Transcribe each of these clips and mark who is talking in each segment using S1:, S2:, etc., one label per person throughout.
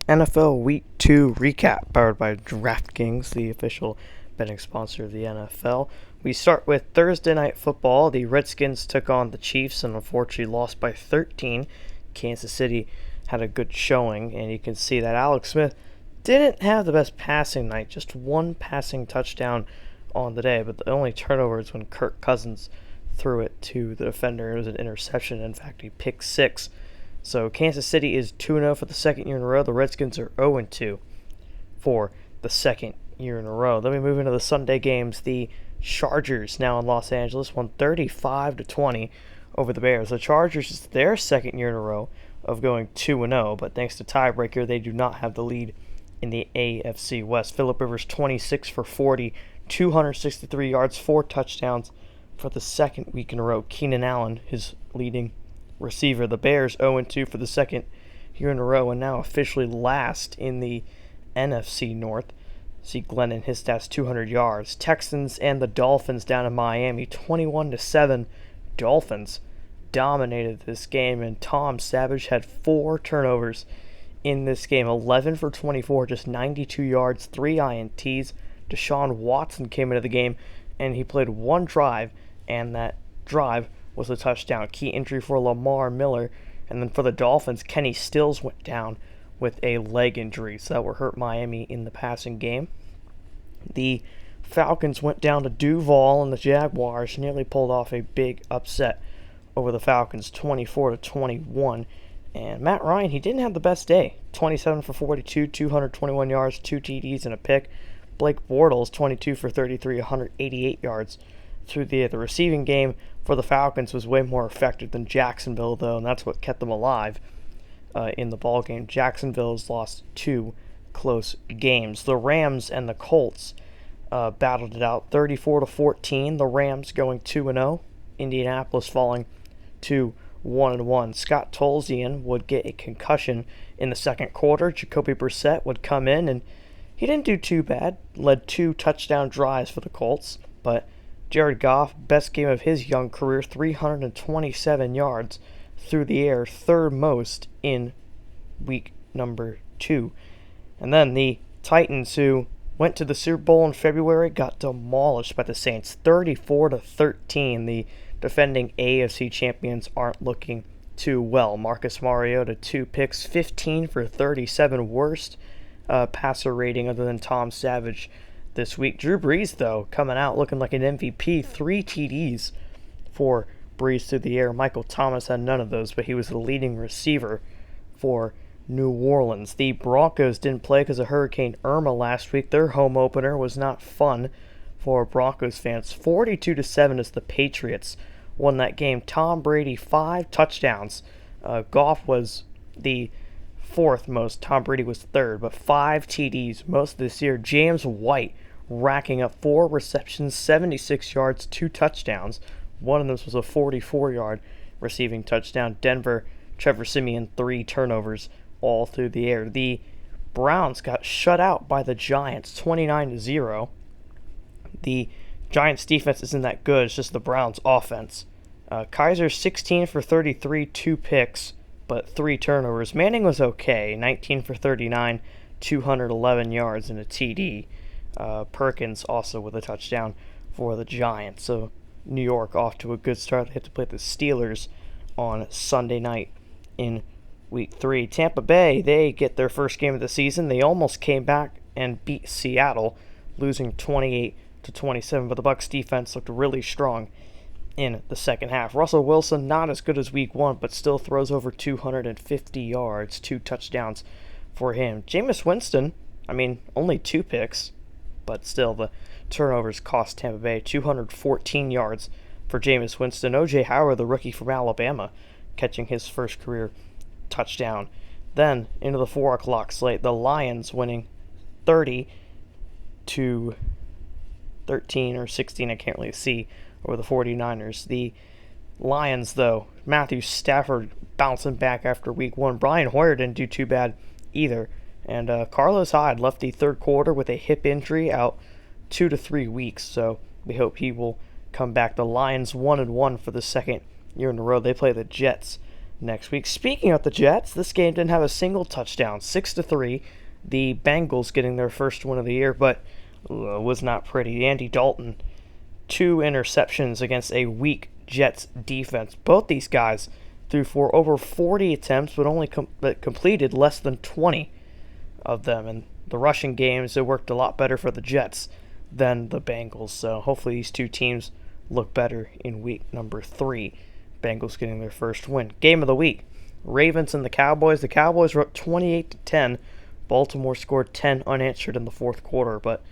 S1: NFL Week 2 recap powered by DraftKings, the official betting sponsor of the NFL. We start with Thursday Night Football. The Redskins took on the Chiefs and unfortunately lost by 13. Kansas City had a good showing, and you can see that Alex Smith didn't have the best passing night, just one passing touchdown on the day, but the only turnover is when Kirk Cousins threw it to the defender. It was an interception. In fact, he picked six. So Kansas City is 2-0 for the second year in a row. The Redskins are 0-2 for the second year in a row. Then we move into the Sunday games. The Chargers, now in Los Angeles, won 35-20 over the Bears. The Chargers is their second year in a row of going 2-0, but thanks to tiebreaker, they do not have the lead in the AFC West. Phillip Rivers, 26 for 40, 263 yards, 4 touchdowns for the second week in a row. Keenan Allen, his leading receiver. The Bears 0-2 for the second year in a row and now officially last in the NFC North. See Glennon, his stats 200 yards. Texans and the Dolphins down in Miami, 21-7. Dolphins dominated this game, and Tom Savage had 4 turnovers in this game. 11 for 24, just 92 yards, 3 INTs. Deshaun Watson came into the game, and he played one drive, and that drive was a touchdown. Key injury for Lamar Miller. And then for the Dolphins, Kenny Stills went down with a leg injury, so that will hurt Miami in the passing game. The Falcons went down to Duval, and the Jaguars nearly pulled off a big upset over the Falcons, 24-21. And Matt Ryan, he didn't have the best day. 27 for 42, 221 yards, 2 TDs, and a pick. Blake Bortles, 22 for 33, 188 yards through the receiving game for the Falcons was way more effective than Jacksonville, though, and that's what kept them alive in the ball game. Jacksonville has lost 2 close games. The Rams and the Colts battled it out, 34-14. The Rams going 2-0. Indianapolis falling to 1-1. Scott Tolzien would get a concussion in the second quarter. Jacoby Brissett would come in, and he didn't do too bad. Led 2 touchdown drives for the Colts, but Jared Goff, best game of his young career, 327 yards through the air, third most in week number 2. And then the Titans, who went to the Super Bowl in February, got demolished by the Saints, 34-13. The defending AFC champions aren't looking too well. Marcus Mariota, 2 picks, 15 for 37, worst passer rating other than Tom Savage this week. Drew Brees, though, coming out looking like an MVP. 3 TDs for Brees through the air. Michael Thomas had none of those, but he was the leading receiver for New Orleans. The Broncos didn't play because of Hurricane Irma last week. Their home opener was not fun for Broncos fans. 42-7 as the Patriots won that game. Tom Brady, 5 touchdowns. Goff was the 4th most. Tom Brady was 3rd, but 5 TDs most of this year. James White racking up 4 receptions, 76 yards, 2 touchdowns. One of them was a 44-yard receiving touchdown. Denver, Trevor Siemian, 3 turnovers all through the air. The Browns got shut out by the Giants, 29-0. The Giants' defense isn't that good. It's just the Browns' offense. Kaiser, 16 for 33, 2 picks, but 3 turnovers. Manning was okay, 19 for 39, 211 yards and a TD. Perkins also with a touchdown for the Giants. So New York off to a good start. They have to play the Steelers on Sunday night in Week 3. Tampa Bay, they get their first game of the season. They almost came back and beat Seattle, losing 28-27, but the Bucs defense looked really strong in the second half. Russell Wilson, not as good as week 1, but still throws over 250 yards, 2 touchdowns for him. Jameis Winston, only 2 picks, but still the turnovers cost Tampa Bay. 214 yards for Jameis Winston. O.J. Howard, the rookie from Alabama, catching his first career touchdown. Then into the 4 o'clock slate, the Lions winning 30-13 or 16, I can't really see, over the 49ers. The Lions, though, Matthew Stafford bouncing back after week 1. Brian Hoyer didn't do too bad either. And Carlos Hyde left the third quarter with a hip injury, out 2 to 3 weeks. So we hope he will come back. The Lions 1-1 for the second year in a row. They play the Jets next week. Speaking of the Jets, this game didn't have a single touchdown. 6-3. The Bengals getting their first win of the year, but was not pretty. Andy Dalton, 2 interceptions against a weak Jets defense. Both these guys threw for over 40 attempts, but only completed less than 20 of them. And the rushing games, it worked a lot better for the Jets than the Bengals. So hopefully these two teams look better in week number 3. Bengals getting their first win. Game of the week, Ravens and the Cowboys. The Cowboys were up 28-10. Baltimore scored 10 unanswered in the fourth quarter, but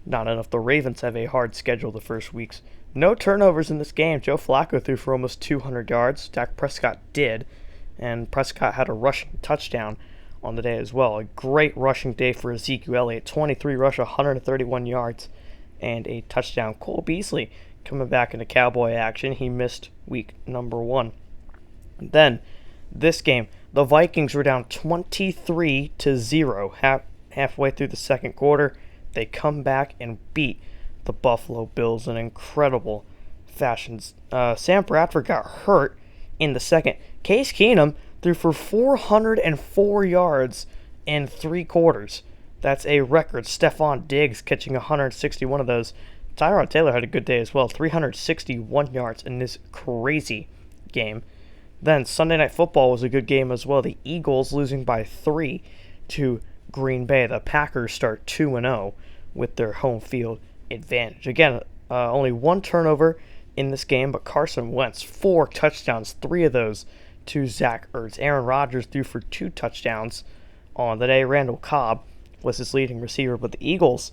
S1: not enough. The Ravens have a hard schedule the first weeks. No turnovers in this game. Joe Flacco threw for almost 200 yards. Dak Prescott did, and Prescott had a rushing touchdown on the day as well. A great rushing day for Ezekiel Elliott. 23 rush, 131 yards, and a touchdown. Cole Beasley coming back into Cowboy action. He missed week number 1. Then, this game, the Vikings were down 23-0 halfway through the second quarter. They come back and beat the Buffalo Bills in incredible fashion. Sam Bradford got hurt in the second. Case Keenum threw for 404 yards in 3 quarters. That's a record. Stephon Diggs catching 161 of those. Tyrod Taylor had a good day as well. 361 yards in this crazy game. Then Sunday Night Football was a good game as well. The Eagles losing by 3 to Green Bay. The Packers start 2-0 with their home field advantage. Again, only 1 turnover in this game, but Carson Wentz, 4 touchdowns, 3 of those to Zach Ertz. Aaron Rodgers threw for 2 touchdowns on the day. Randall Cobb was his leading receiver, but the Eagles,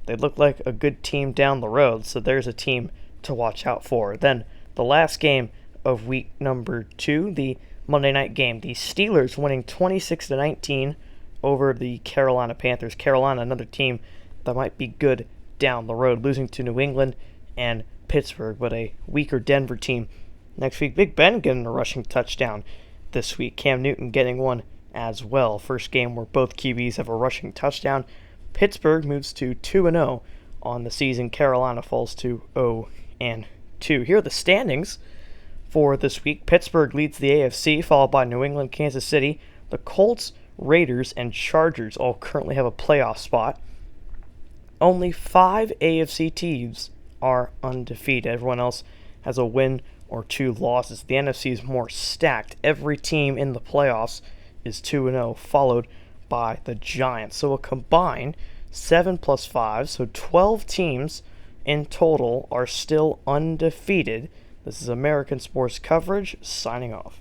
S1: they look like a good team down the road, so there's a team to watch out for. Then the last game of week number 2, the Monday night game. The Steelers winning 26-19 over the Carolina Panthers. Carolina, another team that might be good down the road, losing to New England and Pittsburgh, but a weaker Denver team next week. Big Ben getting a rushing touchdown this week. Cam Newton getting one as well. First game where both QBs have a rushing touchdown. Pittsburgh moves to 2-0 on the season. Carolina falls to 0-2. Here are the standings for this week. Pittsburgh leads the AFC, followed by New England, Kansas City. The Colts, Raiders, and Chargers all currently have a playoff spot. Only 5 AFC teams are undefeated. Everyone else has a win or 2 losses. The NFC is more stacked. Every team in the playoffs is 2-0, followed by the Giants. So a combined 7 plus 5, so 12 teams in total are still undefeated. This is American Sports Coverage, signing off.